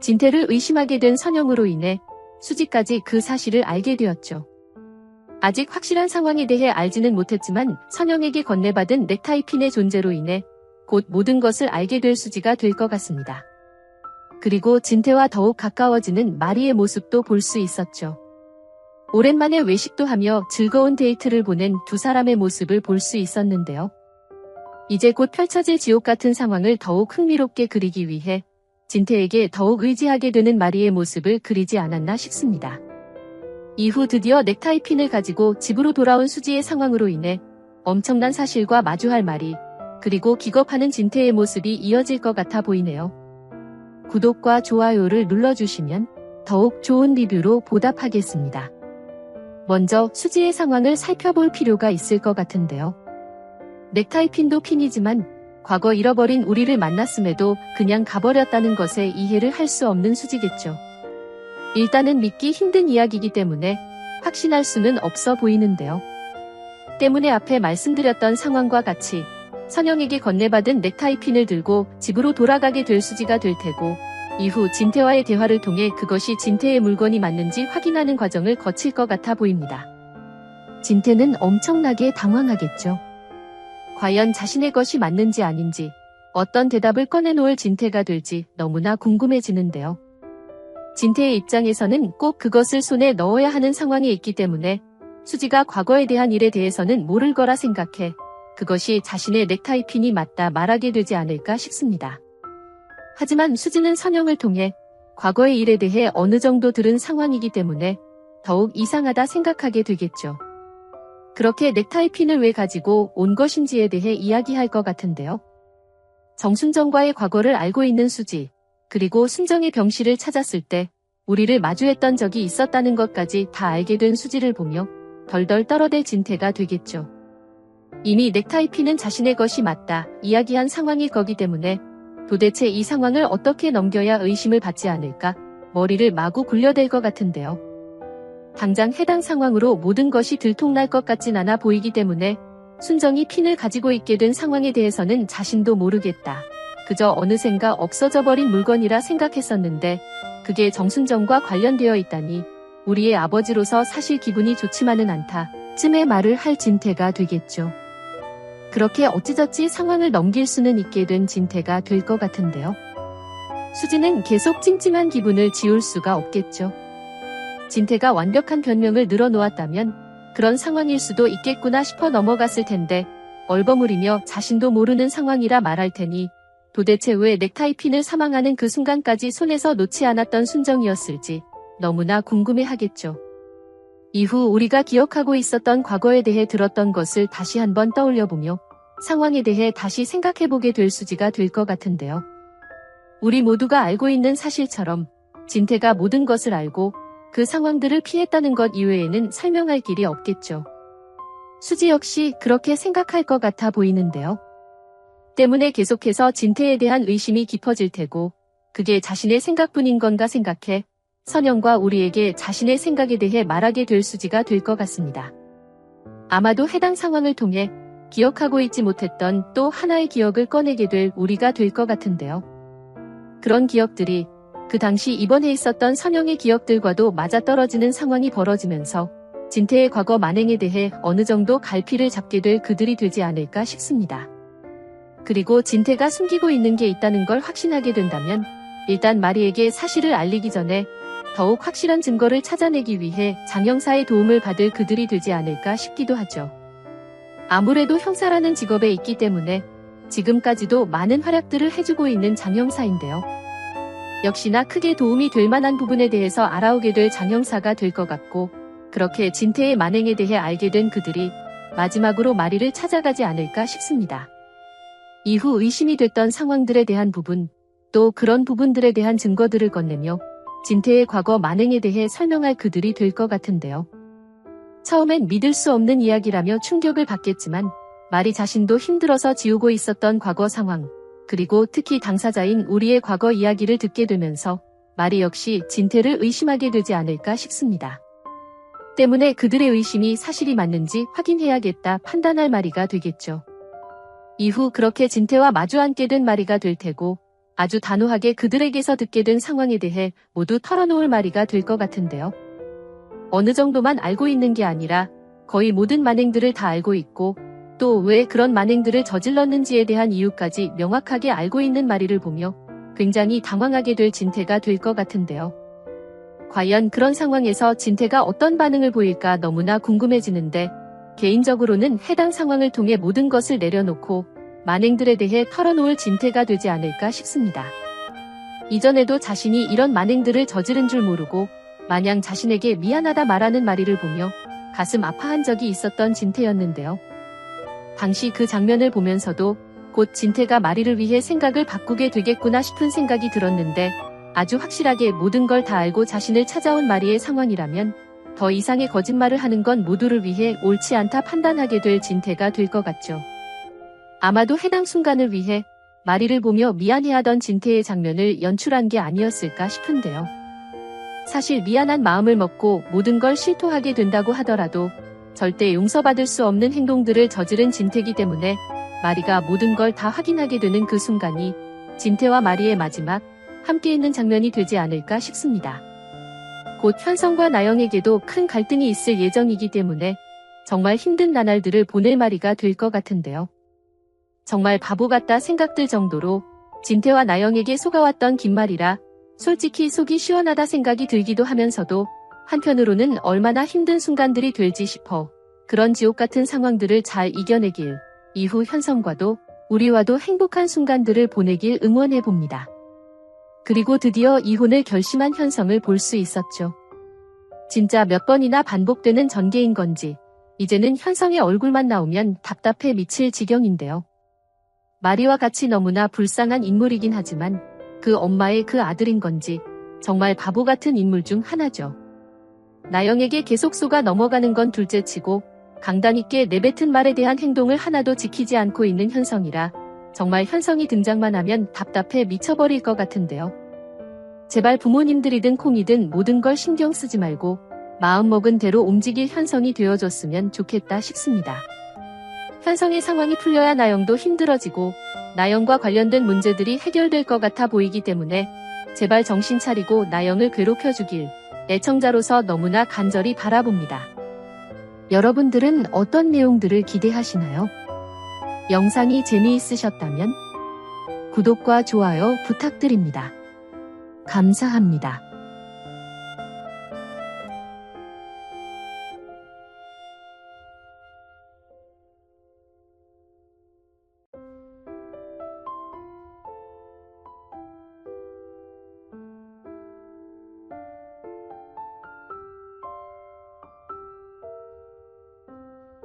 진태를 의심하게 된 선영으로 인해 수지까지 그 사실을 알게 되었죠. 아직 확실한 상황에 대해 알지는 못했지만 선영에게 건네받은 넥타이 핀의 존재로 인해 곧 모든 것을 알게 될 수지가 될 것 같습니다. 그리고 진태와 더욱 가까워지는 마리의 모습도 볼 수 있었죠. 오랜만에 외식도 하며 즐거운 데이트를 보낸 두 사람의 모습을 볼 수 있었는데요. 이제 곧 펼쳐질 지옥 같은 상황을 더욱 흥미롭게 그리기 위해 진태에게 더욱 의지하게 되는 마리의 모습을 그리지 않았나 싶습니다. 이후 드디어 넥타이 핀을 가지고 집으로 돌아온 수지의 상황으로 인해 엄청난 사실과 마주할 마리, 그리고 기겁하는 진태의 모습이 이어질 것 같아 보이네요. 구독과 좋아요를 눌러주시면 더욱 좋은 리뷰로 보답하겠습니다. 먼저 수지의 상황을 살펴볼 필요가 있을 것 같은데요. 넥타이 핀도 핀이지만 과거 잃어버린 우리를 만났음에도 그냥 가버렸다는 것에 이해를 할 수 없는 수지겠죠. 일단은 믿기 힘든 이야기이기 때문에 확신할 수는 없어 보이는데요. 때문에 앞에 말씀드렸던 상황과 같이 선영에게 건네받은 넥타이 핀을 들고 집으로 돌아가게 될 수지가 될 테고, 이후 진태와의 대화를 통해 그것이 진태의 물건이 맞는지 확인하는 과정을 거칠 것 같아 보입니다. 진태는 엄청나게 당황하겠죠. 과연 자신의 것이 맞는지 아닌지 어떤 대답을 꺼내놓을 진태가 될지 너무나 궁금해지는데요. 진태의 입장에서는 꼭 그것을 손에 넣어야 하는 상황에 있기 때문에 수지가 과거에 대한 일에 대해서는 모를 거라 생각해 그것이 자신의 넥타이 핀이 맞다 말하게 되지 않을까 싶습니다. 하지만 수지는 선영을 통해 과거의 일에 대해 어느 정도 들은 상황이기 때문에 더욱 이상하다 생각하게 되겠죠. 그렇게 넥타이 핀을 왜 가지고 온 것인지에 대해 이야기할 것 같은데요. 정순정과의 과거를 알고 있는 수지, 그리고 순정의 병실을 찾았을 때 우리를 마주했던 적이 있었다는 것까지 다 알게 된 수지를 보며 덜덜 떨어댈 진태가 되겠죠. 이미 넥타이 핀은 자신의 것이 맞다 이야기한 상황일 거기 때문에 도대체 이 상황을 어떻게 넘겨야 의심을 받지 않을까 머리를 마구 굴려댈 것 같은데요. 당장 해당 상황으로 모든 것이 들통날 것 같진 않아 보이기 때문에 순정이 핀을 가지고 있게 된 상황에 대해서는 자신도 모르겠다. 그저 어느샌가 없어져 버린 물건이라 생각했었는데 그게 정순정과 관련되어 있다니 우리의 아버지로서 사실 기분이 좋지만은 않다. 쯤의 말을 할 진태가 되겠죠. 그렇게 어찌저찌 상황을 넘길 수는 있게 된 진태가 될 것 같은데요. 수지는 계속 찜찜한 기분을 지울 수가 없겠죠. 진태가 완벽한 변명을 늘어놓았다면 그런 상황일 수도 있겠구나 싶어 넘어갔을 텐데 얼버무리며 자신도 모르는 상황이라 말할 테니 도대체 왜 넥타이 핀을 사망하는 그 순간까지 손에서 놓지 않았던 순정이었을지 너무나 궁금해하겠죠. 이후 우리가 기억하고 있었던 과거에 대해 들었던 것을 다시 한번 떠올려보며 상황에 대해 다시 생각해보게 될 수지가 될 것 같은데요. 우리 모두가 알고 있는 사실처럼 진태가 모든 것을 알고 그 상황들을 피했다는 것 이외에는 설명할 길이 없겠죠. 수지 역시 그렇게 생각할 것 같아 보이는데요. 때문에 계속해서 진태에 대한 의심이 깊어질 테고 그게 자신의 생각뿐인 건가 생각해 선영과 우리에게 자신의 생각에 대해 말하게 될 수지가 될 것 같습니다. 아마도 해당 상황을 통해 기억하고 있지 못했던 또 하나의 기억을 꺼내게 될 우리가 될 것 같은데요. 그런 기억들이 그 당시 입원해 있었던 선영의 기억들과도 맞아떨어지는 상황이 벌어지면서 진태의 과거 만행에 대해 어느 정도 갈피를 잡게 될 그들이 되지 않을까 싶습니다. 그리고 진태가 숨기고 있는 게 있다는 걸 확신하게 된다면 일단 마리에게 사실을 알리기 전에 더욱 확실한 증거를 찾아내기 위해 장 형사의 도움을 받을 그들이 되지 않을까 싶기도 하죠. 아무래도 형사라는 직업에 있기 때문에 지금까지도 많은 활약들을 해주고 있는 장 형사인데요. 역시나 크게 도움이 될 만한 부분에 대해서 알아오게 될 장 형사가 될 것 같고 그렇게 진태의 만행에 대해 알게 된 그들이 마지막으로 마리를 찾아가지 않을까 싶습니다. 이후 의심이 됐던 상황들에 대한 부분, 또 그런 부분들에 대한 증거들을 건네며 진태의 과거 만행에 대해 설명할 그들이 될 것 같은데요. 처음엔 믿을 수 없는 이야기라며 충격을 받겠지만 마리 자신도 힘들어서 지우고 있었던 과거 상황, 그리고 특히 당사자인 우리의 과거 이야기를 듣게 되면서 마리 역시 진태를 의심하게 되지 않을까 싶습니다. 때문에 그들의 의심이 사실이 맞는지 확인해야겠다 판단할 마리가 되겠죠. 이후 그렇게 진태와 마주 앉게 된 마리가 될 테고 아주 단호하게 그들에게서 듣게 된 상황에 대해 모두 털어놓을 말이가 될 것 같은데요. 어느 정도만 알고 있는 게 아니라 거의 모든 만행들을 다 알고 있고 또 왜 그런 만행들을 저질렀는지에 대한 이유까지 명확하게 알고 있는 마리를 보며 굉장히 당황하게 될 진태가 될 것 같은데요. 과연 그런 상황에서 진태가 어떤 반응을 보일까 너무나 궁금해지는데 개인적으로는 해당 상황을 통해 모든 것을 내려놓고 만행들에 대해 털어놓을 진태가 되지 않을까 싶습니다. 이전에도 자신이 이런 만행들을 저지른 줄 모르고 마냥 자신에게 미안하다 말하는 마리를 보며 가슴 아파한 적이 있었던 진태였는데요. 당시 그 장면을 보면서도 곧 진태가 마리를 위해 생각을 바꾸게 되겠구나 싶은 생각이 들었는데 아주 확실하게 모든 걸 다 알고 자신을 찾아온 마리의 상황이라면 더 이상의 거짓말을 하는 건 모두를 위해 옳지 않다 판단하게 될 진태가 될 것 같죠. 아마도 해당 순간을 위해 마리를 보며 미안해하던 진태의 장면을 연출한 게 아니었을까 싶은데요. 사실 미안한 마음을 먹고 모든 걸 실토하게 된다고 하더라도 절대 용서받을 수 없는 행동들을 저지른 진태이기 때문에 마리가 모든 걸 다 확인하게 되는 그 순간이 진태와 마리의 마지막 함께 있는 장면이 되지 않을까 싶습니다. 곧 현성과 나영에게도 큰 갈등이 있을 예정이기 때문에 정말 힘든 나날들을 보낼 마리가 될 것 같은데요. 정말 바보 같다 생각들 정도로 진태와 나영에게 속아왔던 김말이라 솔직히 속이 시원하다 생각이 들기도 하면서도 한편으로는 얼마나 힘든 순간들이 될지 싶어 그런 지옥 같은 상황들을 잘 이겨내길 이후 현성과도 우리와도 행복한 순간들을 보내길 응원해봅니다. 그리고 드디어 이혼을 결심한 현성을 볼 수 있었죠. 진짜 몇 번이나 반복되는 전개인 건지 이제는 현성의 얼굴만 나오면 답답해 미칠 지경인데요. 마리와 같이 너무나 불쌍한 인물이긴 하지만 그 엄마의 그 아들인 건지 정말 바보 같은 인물 중 하나죠. 나영에게 계속 속아 넘어가는 건 둘째치고 강단 있게 내뱉은 말에 대한 행동을 하나도 지키지 않고 있는 현성이라 정말 현성이 등장만 하면 답답해 미쳐버릴 것 같은데요. 제발 부모님들이든 콩이든 모든 걸 신경 쓰지 말고 마음먹은 대로 움직일 현성이 되어줬으면 좋겠다 싶습니다. 현성의 상황이 풀려야 나영도 힘들어지고 나영과 관련된 문제들이 해결될 것 같아 보이기 때문에 제발 정신 차리고 나영을 괴롭혀주길 애청자로서 너무나 간절히 바라봅니다. 여러분들은 어떤 내용들을 기대하시나요? 영상이 재미있으셨다면 구독과 좋아요 부탁드립니다. 감사합니다.